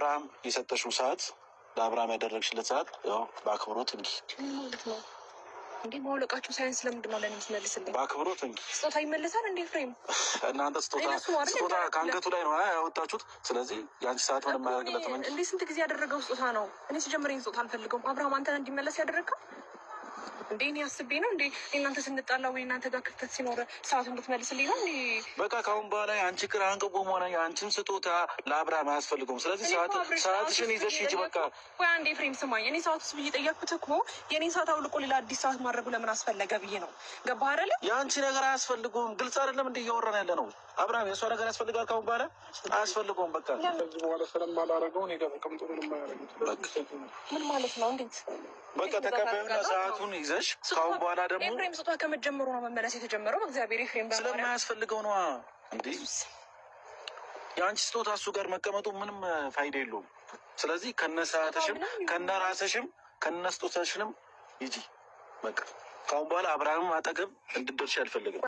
ለአብርሃም የሰጠሽው ሰዓት ለአብርሃም ያደረግሽለት ሰዓት ያው በአክብሮት እንጂ እንዴ ማውለቃችሁ ሳይንስ ለምንድን ነው ለኔ የምትመልስልኝ? በአክብሮት እንጂ ስጦታ ይመለሳል እንዴ ፍሬም? እናንተ ስጦታ ከአንገቱ ላይ ነው ያወጣችሁት። ስለዚህ የአንቺ ሰዓት ምንም አያደርግለትም እንጂ እንዴ ስንት ጊዜ ያደረገው ስጦታ ነው። እኔ ሲጀምረኝ ስጦታ አልፈልገውም። አብርሃም አንተን እንዲመለስ ያደረግከው እንዴ? እኔ አስቤ ነው እንዴ እናንተ ስንጣላ ወይ እናንተ ጋር ክፍተት ሲኖር ሰዓቱን እንድትመልስልኝ ነው እንዴ? በቃ ካሁን በኋላ አንቺ ግራ አንቀቦም ሆነ የአንቺን ስጦታ ለአብርሃም አያስፈልገውም። ስለዚህ ሰዓትሽን ይዘሽ ሂጂ በቃ። ወይ አንዴ ፍሬም ስማኝ፣ እኔ ሰዓት ውስጥ ብዬ ጠየቅኩት እኮ የኔን ሰዓት አውልቆ ሌላ አዲስ ሰዓት ማድረጉ ለምን አስፈለገ ብዬ ነው። ገባህ አይደለ? የአንቺ ነገር አያስፈልገውም። ግልጽ አይደለም እንዴ እያወራን ያለ ነው። አብርሃም የእሷ ነገር ያስፈልጋል። ካሁን በኋላ አያስፈልገውም። በቃ ከዚህ በኋላ ስለማላረገው እኔ ጋር ተቀምጦ ምንም አያደርግም። ምን ማለት ነው? እንዴት በቃ ተቀበዩና ሰዓቱን ይዘሽ ካሁን በኋላ ደግሞ ኤፍሬም ስጦታ ከመጀመሩ ነው መመለስ የተጀመረው። በእግዚአብሔር ኤፍሬም ስለማያስፈልገው ነዋ እንዴ። የአንቺ ስጦታ እሱ ጋር መቀመጡ ምንም ፋይዳ የለውም። ስለዚህ ከነ ሰዓትሽም ከነ ራስሽም ከነ ስጦታሽንም ሂጂ በቃ። ካሁን በኋላ አብርሃም አጠገብ እንድትደርሺ አልፈልግም።